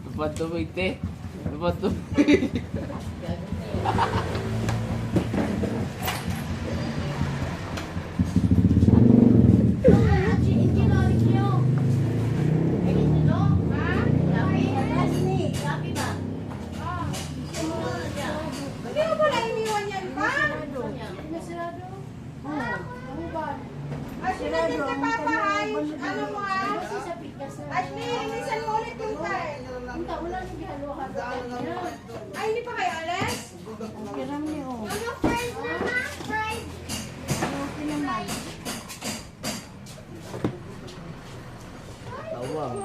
Dapat tubig, te. Dapat tubig. Hindi mo pala iniwan yan pa? Ay, sinadin ka papaayos. Ano mo ah? Ay, nilinisan mo ulit yung time. Ay, hindi pa kayo alas? Kiram ni o. Ano, fried naman? Fried. Okay naman. Tawang.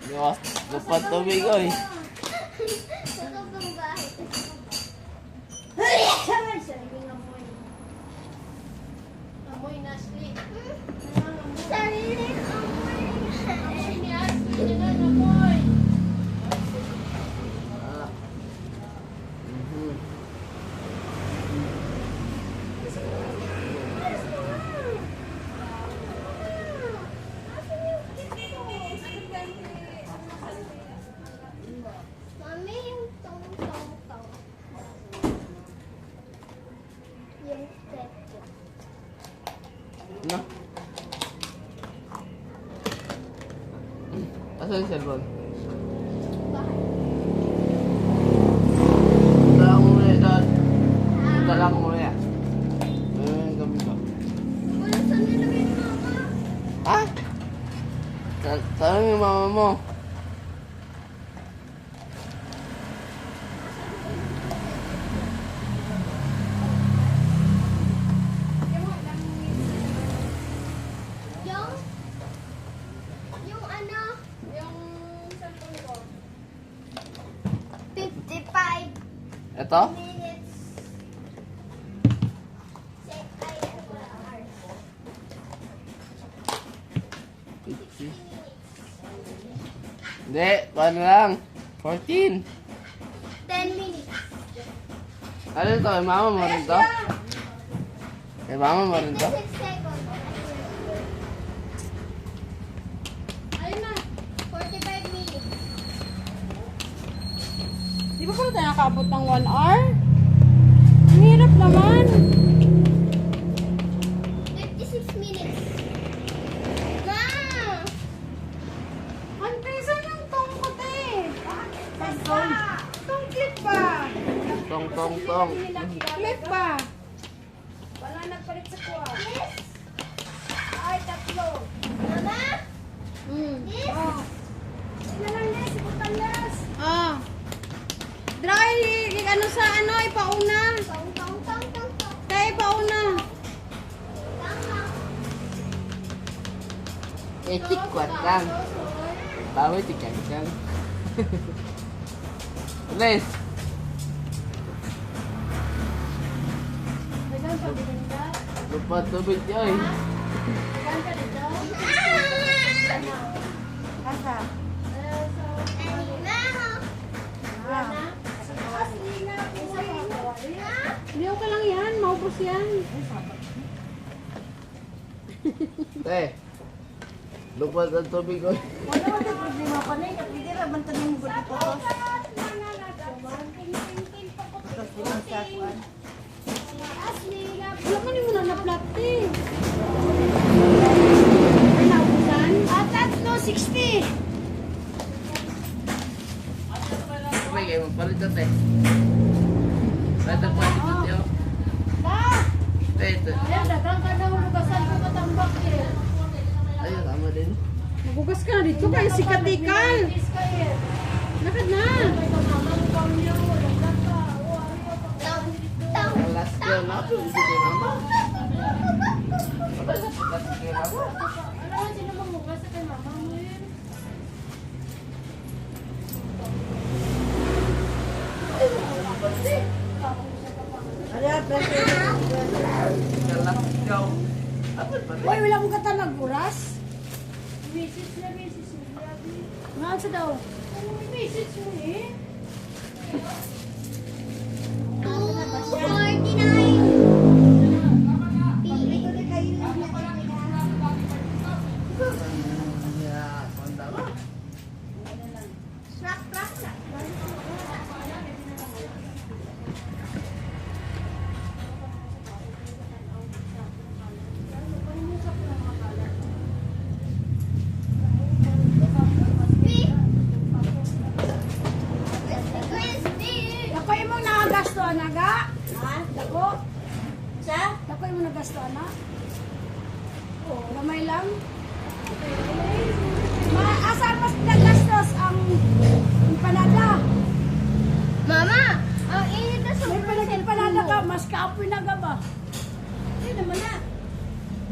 Diyos, dapat tubig, oy. Sarap ng bahay. Amoy na sleep. Sariling amoy. Amoy ni Ashley. Yan na amoy. Ah. Mhm. Mami, yung tong-tong-tong. Yung step. Ano? Asan yung cellphone? Punta lang muna yan, Dad. Punta lang muna yan. May gabi ka. Wala saan nilagay ni Mama? Ha? Tanong yung mama mo. Yung ano? Yung cellphone ko. 55. Ito? Ni Hindi, paano lang? 14. 10 minutes. Ano to? Kay mama mo rin to? Kay mama mo rin to? 56 seconds. Ayun na. 45 minutes. Di ba pala tayo nakaabot ng 1 hour? Ang hirap naman. 56 minutes. Ma! Ang pisa ng tongkot eh. Tong clip ba? Tong, tong, tong. Clip ba? Wala nagpalit sa kuha. Yes. Ay, tatlo. Mama? Yes. Ina lang yan, si Butandas. Ah. Dry, ano sa ano, ipauna. Tong, tong, tong, tong, tong. Kaya ipauna. Tama. Tikwat lang. Bawi, tikang kang. Ulis. Dagan pa din ka. Lupa tubig yun. Dagan ka dito. Asa? Hindi, okay lang yan. Maubos yan. Lupa ang tubig yun. Wala wala problema pa na. Kapili raman tanong mo dito. Tapos yung sa kuwan. Wala man yung muna na-flat eh. Ay, naubusan? Tatlo, 60. May kayo magpalit na te. Ba't ang palit na te oh? Ito. Yan, dagan ka na hulugasan ko matambak eh. Ayun, tama din. Magugas ka na dito kaya sikatikal. Is ka eh. Lakad na. May kamamang pamilya mo, dagan ka. O, ano yung pag- Ang last girl na ito, hindi kay mama. Last girl ako. Ano nga sino mamugas sa kay mama mo yun? Ala, pwede. Ang last girl. Apa ba? Uy, wala mo kata nag-uras? Message na message mo, grabe. Nga sa daw. Ano may message mo eh? 2:49. Snack, snack, snack. Crispy. Ako mo nakagasto, anaga? Ha? Dako? Sa? Ako mo nagasto, ana? Oo, gamay lang. Asal mas nagastos ang empanada. Mama, ang init na sa May panag-empanada ka, mas kaapoy na ka ba? Hindi naman na.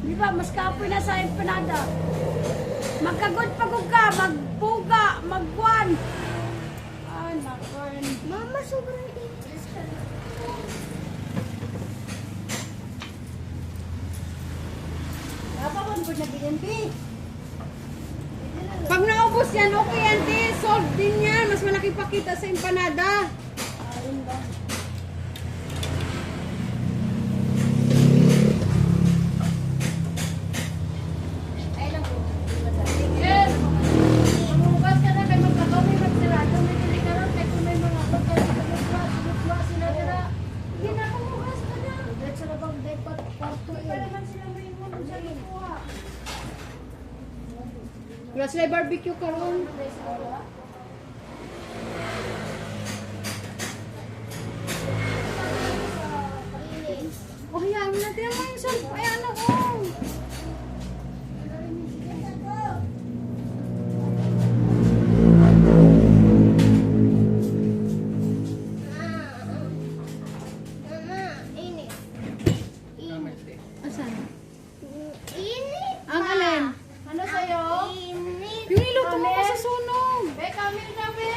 Di ba, mas kaapoy na sa empanada. Magkagod-pagod ka, magpuga, magbuwan. Ah, nakon. Mama, sobrang init. Kapapon ko na DNP. Pag naubos yan, okay yan din. Solve din yan. Mas malaki pakita sa empanada. Yes! Mamugas ka na kay magkakawin, magsirado, may tilikaran, kay kung may mga pagkakalutwa sila nila. Hindi na mamugas ka na. Dahil sa labang dapat parto eh. Para man sila may mo sa lukuha. Wala sila barbecue karon. Oh, hayaan mo natin ang mga solve. Ay, ano ko. Mama, init. Asan? Init. Ang alin? Ano sa'yo? Init. Yung niluto mo pa sa sunog. Be, kamil na be.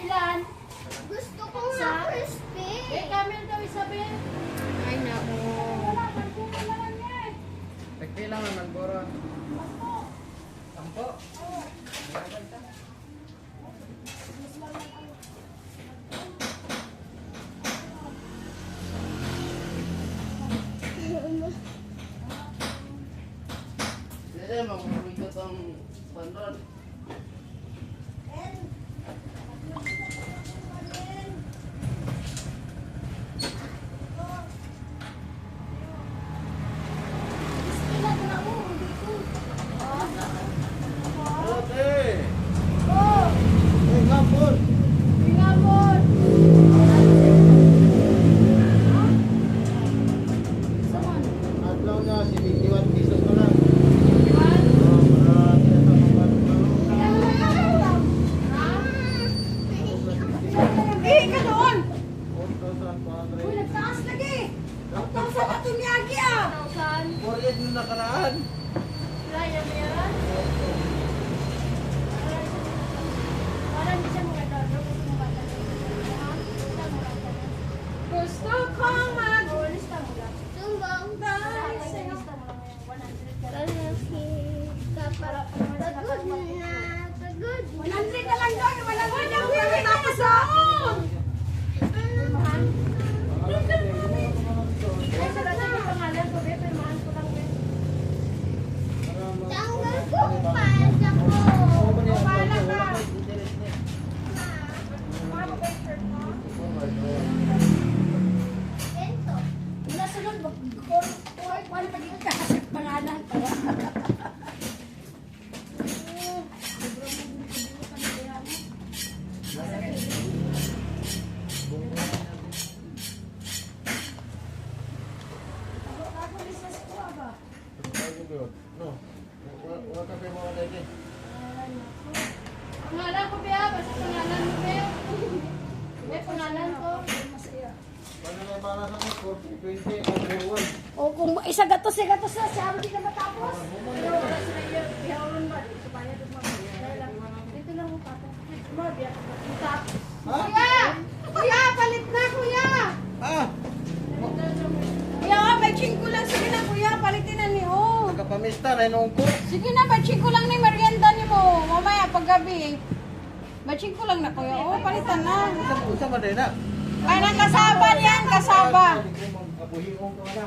Ilan? Gusto ko nga crispy. Be, kamil daw isa be. Ay, nako. Wala, magkuha na lang niya eh. Nagpilang na nagboro. Tampo. Dili, magpupunta itong bandron. Ate! Eh, ngapon! Adlaw niya, 71 pesos na lang. Para Eh, ka doon! 4,400. Uy, nagtaas lagi! Ang tawsa ka tumiyagi ah! Kuryente na nakaraan. Gusto kong mag... Good. 100 na lang doon! Walang kuya, tapos ah! Tanggal ko pants ako. Ito. Mula sunod, wala pa dito kasi pangalan pa. No. Wala ka pa mga dati. Pangalan ko, Bea. Basta pangalan mo, Bea. Pangalan ko. Paano na para sa mga 40, 20, number 1? O kung isa gatos na, siya hindi ka matapos. Dito lang mo, Papa. Kuya! Kuya, palit na, kuya! Ah! Kuya, batching ko lang. Sige na, kuya, palitin na niyo. Nagkapamista na inong ko. Sige na, batching ko lang ni merienda ni mo. Mamaya, paggabi. Batching ko lang na, kuya. Oo, palitan na. Unsa man din na? Ay, nang kasaba yan, kasaba. Kabuhiong ko na.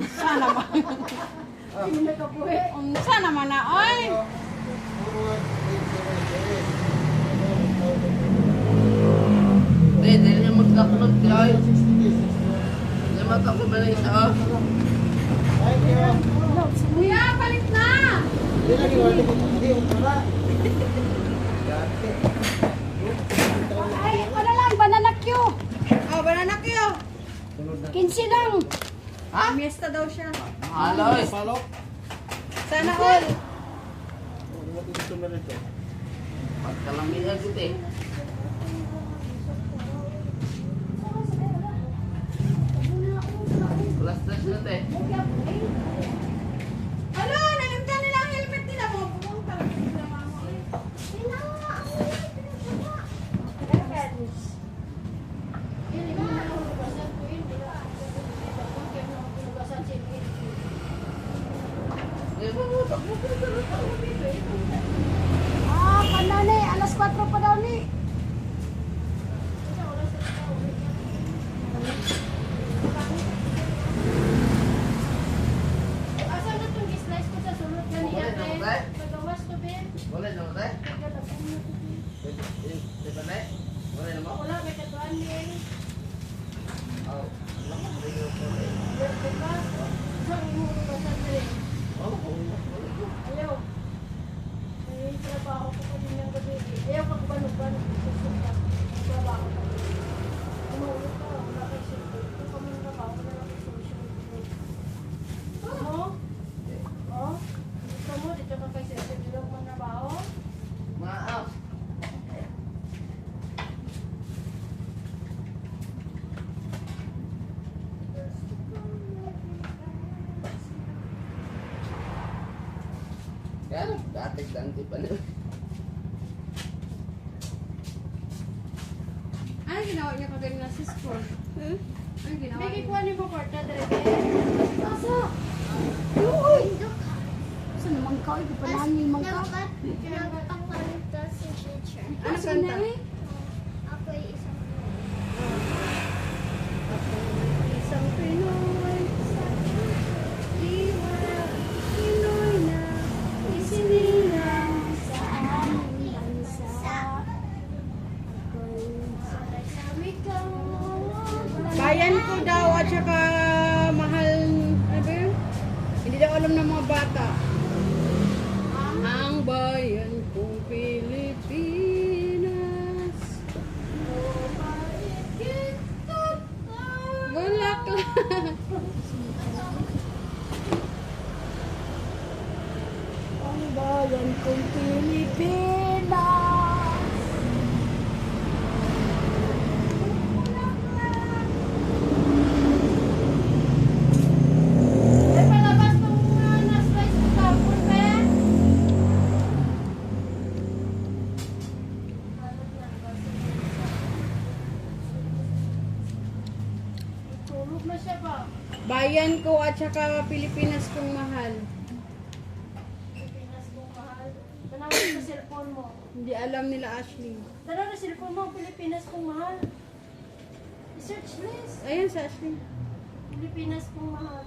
Sana naman. Unsa naman na, oy. Dili niya magkakulot kayo. Hindi magkakulot siya. Thank you. Kuya, palit na. Hindi lagi wala hindi wala. Ay, ano lang, banana Q. Oh, banana kayo. 15 lang. Ah? Miesta daw siya. Aloy. Palok. Sana all. Dito na rito. Pagkalamihan kita eh. Plus na te. Ano, nalimtan nila ang helmet nila mo. Pumunta lang sila, mama. Ah, kanani, alas 4 pa daw ni. Asan na itong slice ko sa sulot yan, Wala na, ate? tay? Pagawas ko, Ben. Boleh na te? Di ba na? Boleh na mo? Wala, may katuan, Ben. Oh. Diba? Saan mo ba sa Ben? Ayaw. May trabaho ko pa din ng gabi. Ayaw ka kubanog-banog. Susunod. Trabaho ka. Umuwi ka. Wala kayo susunod. Kung ka mong trabaho, wala kayo susunod. Ano? Oh? Gusto mo, dito ka kayo sa bilog mo trabaho? Maaf. Kaya datig-danti pa na. Ano ginawa niya kagaling sa school? Ano ginawa May niya? kikuha niyo po kwarta, Dreke? Asa? Uy! Asa naman ka? Ito pa namin yung mga ka. Nagpapalita si teacher. Ano kanta? Ako yung isang Isang Pinoy bata. Ang bayan kong Pilipinas. Bulaklak. Ang bayan kong Pilipinas. Ay, palabas tong na-slice ko tapon, pe. Tulog na siya ba? Bayan ko at saka Pilipinas kong mahal. Pilipinas kong mahal. Tanawin sa cellphone mo. Hindi alam nila Ashley. Tanawin sa cellphone mo, Pilipinas kong mahal. I-search list. Ayan sa Ashley. Pilipinas kong mahal.